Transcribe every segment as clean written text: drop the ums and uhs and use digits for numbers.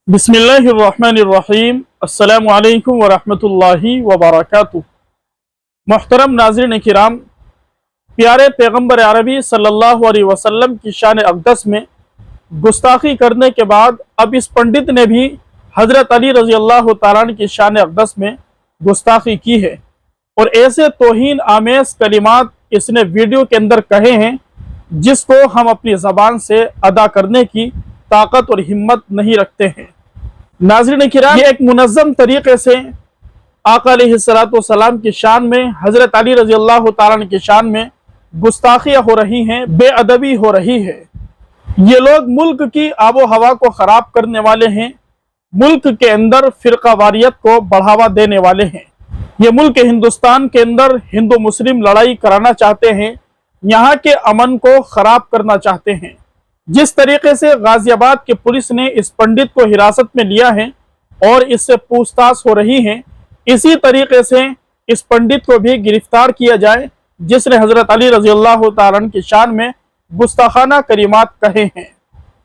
बिस्मिल्लाहिर्रहमानिर्रहीम। अस्सलामु अलैकुम वरहमतुल्लाहि वबरकातुहू। मोहतरम नाज़रीन किराम, प्यारे पैगम्बर अरबी सल्लल्लाहु अलैहि वसल्लम की शान अक़दस में गुस्ताखी करने के बाद अब इस पंडित ने भी हज़रत अली रज़ी अल्लाह तआला अन्हु की शान अक़दस में गुस्ताखी की है और ऐसे तौहीन आमेज़ कलिमात इसने वीडियो के अंदर कहे हैं जिसको हम अपनी ज़बान से अदा करने की ताकत और हिम्मत नहीं रखते हैं। नाज़रीन किराम, ये एक मुनज़्ज़म तरीके से आका अलैहिस्सलाम की शान में, हज़रत अली रज़ी अल्लाह तआला अन्हु की शान में गुस्ताखियाँ हो रही हैं, बेअदबी हो रही है। ये लोग मुल्क की आबो हवा को ख़राब करने वाले हैं, मुल्क के अंदर फ़िरक़ावारियत को बढ़ावा देने वाले हैं। ये मुल्क हिंदुस्तान के अंदर हिंदू मुस्लिम लड़ाई कराना चाहते हैं, यहाँ के अमन को ख़राब करना चाहते हैं। जिस तरीके से गाजियाबाद के पुलिस ने इस पंडित को हिरासत में लिया है और इससे पूछताछ हो रही है, इसी तरीके से इस पंडित को भी गिरफ्तार किया जाए जिसने हज़रत अली रज़ी अल्लाह तआला अन्हु की शान में गुस्ताखाना कलिमात कहे हैं।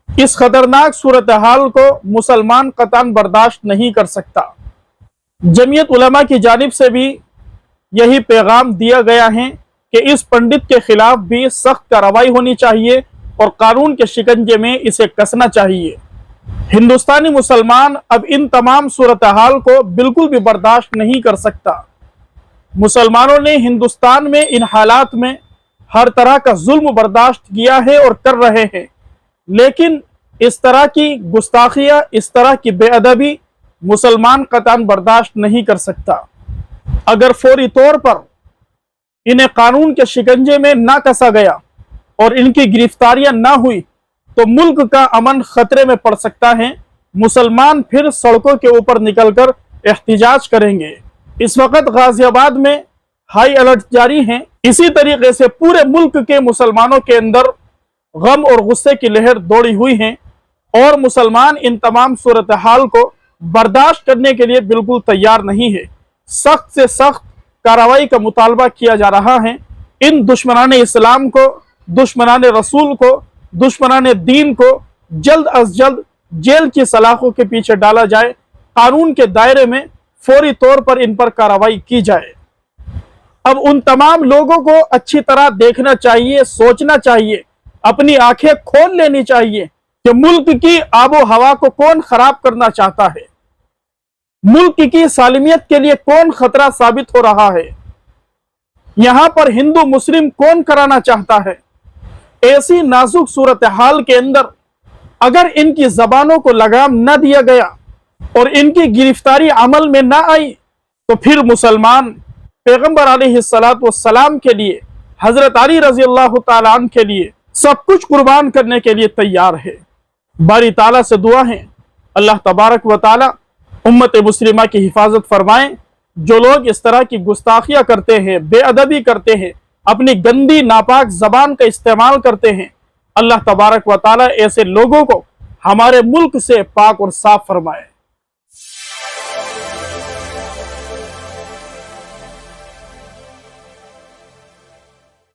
इस खतरनाक सूरत हाल को मुसलमान कतई बर्दाश्त नहीं कर सकता। जमीयत उलमा की जानिब से भी यही पैगाम दिया गया है कि इस पंडित के खिलाफ भी सख्त कार्रवाई होनी चाहिए और कानून के शिकंजे में इसे कसना चाहिए। हिंदुस्तानी मुसलमान अब इन तमाम सूरत हाल को बिल्कुल भी बर्दाश्त नहीं कर सकता। मुसलमानों ने हिंदुस्तान में इन हालात में हर तरह का जुल्म बर्दाश्त किया है और कर रहे हैं, लेकिन इस तरह की गुस्ताखियाँ, इस तरह की बेअदबी मुसलमान कतई बर्दाश्त नहीं कर सकता। अगर फौरी तौर पर इन्हें कानून के शिकंजे में ना कसा गया और इनकी गिरफ्तारियां ना हुई तो मुल्क का अमन खतरे में पड़ सकता है। मुसलमान फिर सड़कों के ऊपर निकलकर एहतिजाज करेंगे। इस वक्त गाजियाबाद में हाई अलर्ट जारी है। इसी तरीके से पूरे मुल्क के मुसलमानों के अंदर गम और गुस्से की लहर दौड़ी हुई है और मुसलमान इन तमाम सूरत हाल को बर्दाश्त करने के लिए बिल्कुल तैयार नहीं है। सख्त से सख्त कार्रवाई का मुतालबा किया जा रहा है। इन दुश्मनाने इस्लाम को, दुश्मनाने रसूल को, दुश्मनाने दीन को जल्द अज जल्द जेल की सलाखों के पीछे डाला जाए। कानून के दायरे में फौरी तौर पर इन पर कार्रवाई की जाए। अब उन तमाम लोगों को अच्छी तरह देखना चाहिए, सोचना चाहिए, अपनी आंखें खोल लेनी चाहिए कि मुल्क की आबो हवा को कौन खराब करना चाहता है, मुल्क की सालिमियत के लिए कौन खतरा साबित हो रहा है, यहां पर हिंदू मुस्लिम कौन कराना चाहता है। ऐसी नाजुक सूरत हाल के अंदर अगर इनकी जबानों को लगाम न दिया गया और इनकी गिरफ्तारी अमल में न आई तो फिर मुसलमान पैगंबर अलैहिस्सलाम के लिए, हजरत अली रज़ी अल्लाह तआला अन्हु के लिए सब कुछ कुर्बान करने के लिए तैयार है। बारी ताला से दुआ है, अल्लाह तबारक व तआला उम्मत मुस्लिमा की हिफाजत फरमाएं। जो लोग इस तरह की गुस्ताखियां करते हैं, बेअदबी करते हैं, अपनी गंदी नापाक जबान का इस्तेमाल करते हैं, अल्लाह तबारक व तआला ऐसे लोगों को हमारे मुल्क से पाक और साफ फरमाए।